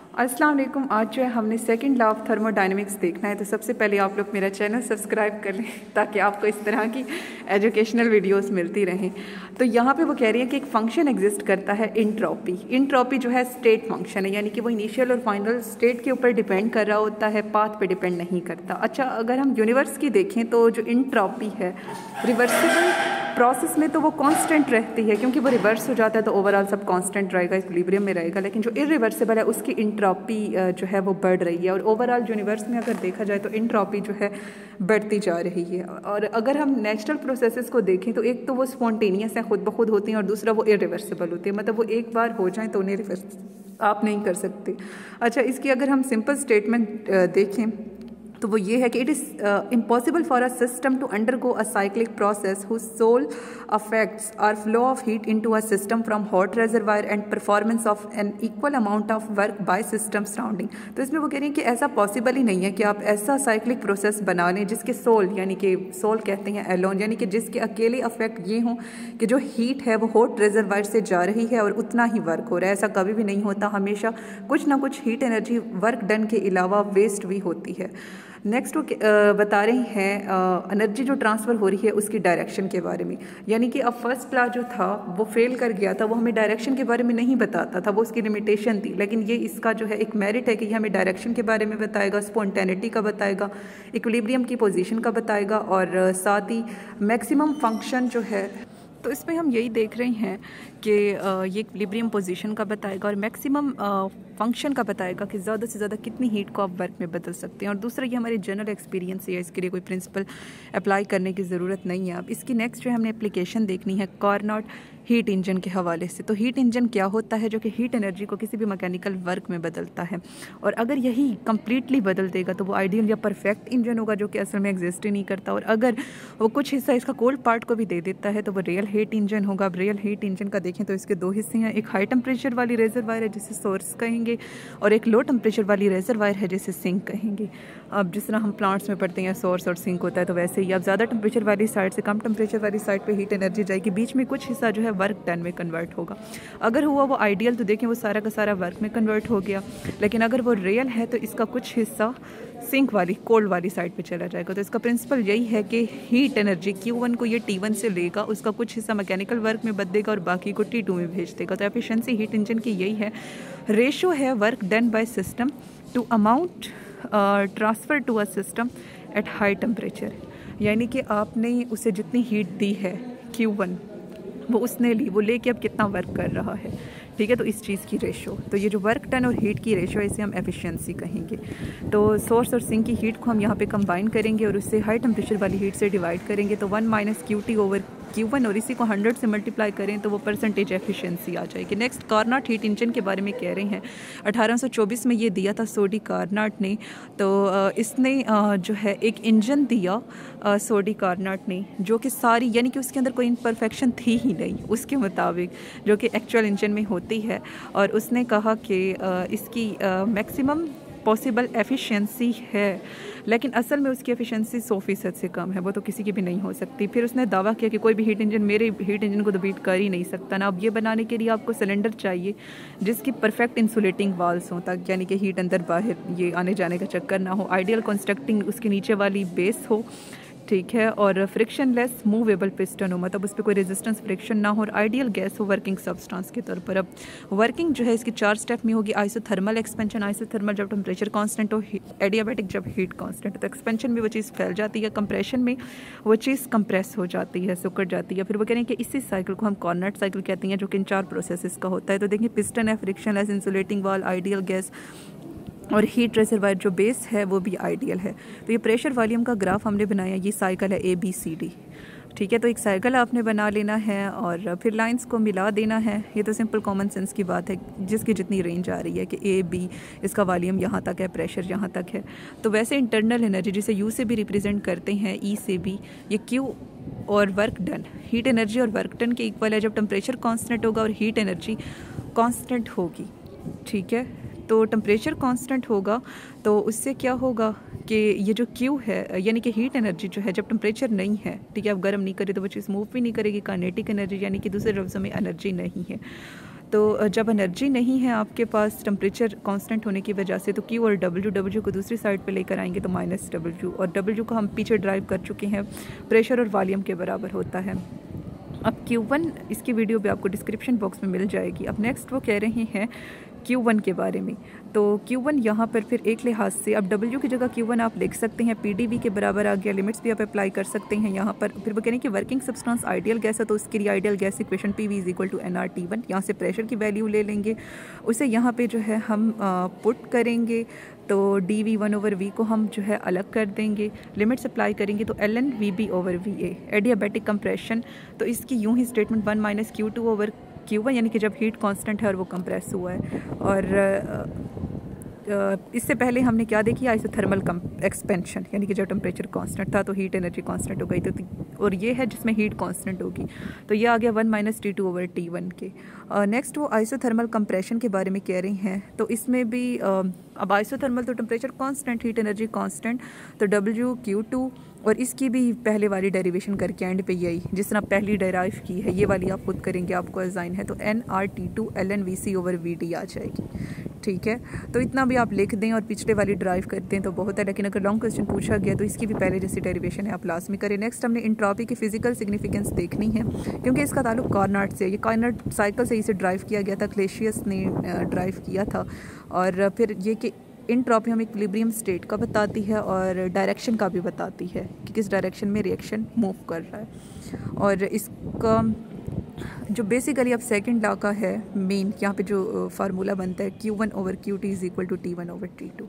अस्सलाम वालेकुम। आज जो है हमने सेकंड लॉ ऑफ थर्मोडायनेमिक्स देखना है, तो सबसे पहले आप लोग मेरा चैनल सब्सक्राइब कर लें ताकि आपको इस तरह की एजुकेशनल वीडियोस मिलती रहें। तो यहाँ पे वो कह रही है कि एक फ़ंक्शन एग्जिस्ट करता है इंट्रॉपी। इंट्रॉपी जो है स्टेट फंक्शन है, यानी कि वो इनिशियल और फाइनल स्टेट के ऊपर डिपेंड कर रहा होता है, पाथ पे डिपेंड नहीं करता। अच्छा, अगर हम यूनिवर्स की देखें तो जो इंट्रॉपी है रिवर्सिबल प्रोसेस में तो वो कांस्टेंट रहती है, क्योंकि वो रिवर्स हो जाता है तो ओवरऑल सब कांस्टेंट रहेगा, इक्विलिब्रियम में रहेगा। लेकिन जो इरिवर्सिबल है उसकी इंट्रॉपी जो है वो बढ़ रही है, और ओवरऑल यूनिवर्स में अगर देखा जाए तो इंट्रॉपी जो है बढ़ती जा रही है। और अगर हम नेचुरल प्रोसेसेस को देखें तो एक तो वो स्पॉन्टेनियस है, खुद ब खुद होती हैं, और दूसरा वो इरिवर्सिबल होती है, मतलब वो एक बार हो जाएँ तो उन्हें रिवर्स आप नहीं कर सकते। अच्छा, इसकी अगर हम सिंपल स्टेटमेंट देखें तो वो ये है कि it is impossible for a system to undergo a cyclic process whose sole effects are flow of heat into a system from hot reservoir and performance of an equal amount of work by system surrounding. तो इसमें वो कह रही हैं कि ऐसा possible ही नहीं है कि आप ऐसा साइक्लिक प्रोसेस बना लें जिसके सोल, यानी कि सोल कहते हैं एलोन, यानी कि जिसके अकेले अफेक्ट ये हों कि जो हीट है वो हॉट रेजरवायर से जा रही है और उतना ही वर्क हो रहा है। ऐसा कभी भी नहीं होता, हमेशा कुछ ना कुछ हीट एनर्जी वर्क डन के अलावा वेस्ट भी होती है। नेक्स्ट वो बता रहे हैं एनर्जी जो ट्रांसफ़र हो रही है उसकी डायरेक्शन के बारे में, यानी कि अब फर्स्ट लॉ जो था वो फेल कर गया था, वो हमें डायरेक्शन के बारे में नहीं बताता था, वो उसकी लिमिटेशन थी। लेकिन ये इसका जो है एक मेरिट है कि ये हमें डायरेक्शन के बारे में बताएगा, स्पॉन्टेनिटी का बताएगा, इक्विलिब्रियम की पोजीशन का बताएगा, और साथ ही मैक्सिमम फंक्शन जो है, तो इसमें हम यही देख रहे हैं कि ये इक्विलिब्रियम पोजीशन का बताएगा और मैक्सिमम फंक्शन का बताएगा कि ज़्यादा से ज़्यादा कितनी हीट को आप वर्क में बदल सकते हैं। और दूसरा ये हमारे जनरल एक्सपीरियंस है, इसके लिए कोई प्रिंसिपल अप्लाई करने की ज़रूरत नहीं है। अब इसकी नेक्स्ट जो है हमने एप्लीकेशन देखनी है कार्नोट हीट इंजन के हवाले से। तो हीट इंजन क्या होता है? जो कि हीट एनर्जी को किसी भी मैकेनिकल वर्क में बदलता है, और अगर यही कम्प्लीटली बदल देगा तो वो आइडियल या परफेक्ट इंजन होगा, जो कि असल में एग्जिस्ट ही नहीं करता। और अगर वो कुछ हिस्सा इसका कोल्ड पार्ट को भी दे देता है तो वो रियल हीट इंजन होगा। अब रियल हीट इंजन का देखें तो इसके दो हिस्से हैं, एक हाई टेम्परेचर वाली रेजरवायर है जिसे सोर्स कहेंगे, और एक लो टेम्परेचर वाली रेजरवायर है जिसे सिंक कहेंगे। अब जिस तरह हम प्लांट्स में पढ़ते हैं सोर्स और सिंक होता है, तो वैसे ही अब ज़्यादा टेम्परेचर वाली साइड से कम टेम्परेचर वाली साइड पे हीट एनर्जी जाएगी, बीच में कुछ हिस्सा जो है वर्क डन में कन्वर्ट होगा। अगर हुआ वो आइडियल तो देखें वो सारा का सारा वर्क में कन्वर्ट हो गया, लेकिन अगर वो रियल है तो इसका कुछ हिस्सा सिंक वाली कोल्ड वाली साइड पे चला जाएगा। तो इसका प्रिंसिपल यही है कि हीट एनर्जी Q1 को ये T1 से लेगा, उसका कुछ हिस्सा मैकेनिकल वर्क में बदलेगा और बाकी को T2 में भेज देगा। तो एफिशिएंसी हीट इंजन की यही है, रेशो है work done by system to amount transfer to a system at high temperature, यानी कि आपने उसे जितनी हीट दी है Q1 वो उसने ली, वो लेके अब कितना वर्क कर रहा है, ठीक है। तो इस चीज़ की रेशो, तो ये जो वर्क डन और हीट की रेशो है इसे हम एफिशिएंसी कहेंगे। तो सोर्स और सिंक की हीट को हम यहाँ पे कंबाइन करेंगे और उससे हाई टेम्परेचर वाली हीट से डिवाइड करेंगे, तो 1 - QT ओवर Q1, और इसी को 100 से मल्टीप्लाई करें तो वो परसेंटेज एफिशिएंसी आ जाएगी। नेक्स्ट कार्नोट हीट इंजन के बारे में कह रहे हैं, 1824 में ये दिया था सोडी कार्नोट ने। तो इसने जो है एक इंजन दिया सोडी कार्नोट ने, जो कि सारी, यानी कि उसके अंदर कोई इम्परफेक्शन थी ही नहीं उसके मुताबिक, जो कि एक्चुअल इंजन में होती है। और उसने कहा कि इसकी मैक्सिमम पॉसिबल एफिशिएंसी है, लेकिन असल में उसकी एफिशिएंसी 100% से कम है, वो तो किसी की भी नहीं हो सकती। फिर उसने दावा किया कि कोई भी हीट इंजन मेरे हीट इंजन को तो बीट कर ही नहीं सकता ना। अब ये बनाने के लिए आपको सिलेंडर चाहिए जिसकी परफेक्ट इंसुलेटिंग वाल्स हों, ताकि यानी कि हीट अंदर बाहर ये आने जाने का चक्कर ना हो। आइडियल कंस्ट्रक्टिंग उसके नीचे वाली बेस हो, ठीक है, और फ्रिक्शनलेस मूवेबल पिस्टन हो, मतलब उस पर कोई रेजिस्टेंस फ्रिक्शन ना हो, और आइडियल गैस हो वर्किंग सब्सटेंस के तौर पर। अब वर्किंग जो है इसकी 4 स्टेप में होगी। आइसोथर्मल एक्सपेंशन, आइसोथर्मल जब टेम्परेचर कांस्टेंट हो, एडियाबैटिक जब हीट कांस्टेंट हो। तो एक्सपेंशन में वो चीज़ फैल जाती है, कंप्रेशन में वो चीज़ कंप्रेस हो जाती है, सुकड़ जाती है। फिर वो कह रहे हैं कि इसी साइकिल को हम कार्नोट साइकिल कहते हैं, जो कि इन 4 प्रोसेसेस का होता है। तो देखिए, पिस्टन है, फ्रिक्शनलेस, इंसुलेटिंग वाल, आइडियल गैस और हीट रेजरवायर जो बेस है वो भी आइडियल है। तो ये प्रेशर वॉल्यूम का ग्राफ हमने बनाया, ये साइकिल है ABCD, ठीक है। तो एक साइकिल आपने बना लेना है और फिर लाइंस को मिला देना है। ये तो सिंपल कॉमन सेंस की बात है, जिसकी जितनी रेंज आ रही है कि A, B, इसका वॉल्यूम यहाँ तक है, प्रेशर यहाँ तक है। तो वैसे इंटरनल एनर्जी जिसे U से भी रिप्रेजेंट करते हैं, E से भी, ये Q और वर्क डन, हीट एनर्जी और वर्क डन के इक्वल है जब टेम्परेचर कांस्टेंट होगा और हीट एनर्जी कांस्टेंट होगी, ठीक है। तो टेम्परेचर कांस्टेंट होगा तो उससे क्या होगा कि ये जो Q है, यानी कि हीट एनर्जी जो है, जब टेम्परेचर नहीं है, ठीक है, आप गर्म नहीं करें तो वो चीज़ मूव भी नहीं करेगी। काइनेटिक एनर्जी, यानी कि दूसरे लफ्ज़ों में एनर्जी नहीं है। तो जब एनर्जी नहीं है आपके पास टेम्परेचर कांस्टेंट होने की वजह से, तो Q और W को दूसरी साइड पे लेकर आएंगे तो -W, और W को हम पीछे ड्राइव कर चुके हैं, प्रेशर और वॉल्यूम के बराबर होता है। अब Q1 इसकी वीडियो भी आपको डिस्क्रिप्शन बॉक्स में मिल जाएगी। अब नेक्स्ट वो कह रहे हैं Q1 के बारे में। तो Q1 यहाँ पर फिर एक लिहाज से अब W की जगह Q1 आप लिख सकते हैं, PdV के बराबर आ गया, लिमिट्स भी आप अप्लाई कर सकते हैं यहाँ पर। फिर वो कह रहे हैं कि वर्किंग सब्सटेंस आइडियल गैस है, तो इसके लिए ideal gas equation PV = nRT1, यहाँ से प्रेशर की वैल्यू ले लेंगे, उसे यहाँ पे जो है हम पुट करेंगे, तो dV/V को हम जो है अलग कर देंगे, लिमिट्स अप्लाई करेंगे तो ln VB/VA एडियाबैटिक कंप्रेशन। तो इसकी यूं ही स्टेटमेंट 1 - Q2/Q1, यानी कि जब हीट कांस्टेंट है और वो कंप्रेस हुआ है। और इससे पहले हमने क्या देखी, आइसोथर्मल एक्सपेंशन, यानी कि जब टेम्परेचर कांस्टेंट था तो हीट एनर्जी कांस्टेंट हो गई, तो और ये है जिसमें हीट कांस्टेंट होगी, तो ये आ गया 1 - T2/T1 के। नेक्स्ट वो आइसोथर्मल कंप्रेशन के बारे में कह रही हैं। तो इसमें भी अब आइसोथर्मल तो temperature constant, heat energy constant, तो W Q2, और इसकी भी पहले वाली डेरिवेशन करके एंड पे यही जिस तरह पहली डेराइव की है, ये वाली आप खुद करेंगे, आपको असाइन है, तो nRT2 ln VC/VD आ जाएगी। ठीक है, तो इतना भी आप लिख दें और पिछले वाली ड्राइव करते हैं तो बहुत है, लेकिन अगर लॉन्ग क्वेश्चन पूछा गया तो इसकी भी पहले जैसी डेरिवेशन है आप लास्ट में करें। नेक्स्ट हमने इंट्रॉपी की फिजिकल सिग्निफिकेंस देखनी है, क्योंकि इसका ताल्लुक कार्नाट से, ये कार्नाट साइकिल से इसे ड्राइव किया गया था, क्लेशियस ने ड्राइव किया था। और फिर ये कि इंट्रॉपी हमें इक्विलिब्रियम स्टेट का बताती है और डायरेक्शन का भी बताती है कि किस डायरेक्शन में रिएक्शन मूव कर रहा है। और इसका जो बेसिकली अब सेकंड लॉ का है मेन, यहाँ पे जो फार्मूला बनता है Q1/QT = T1/T2।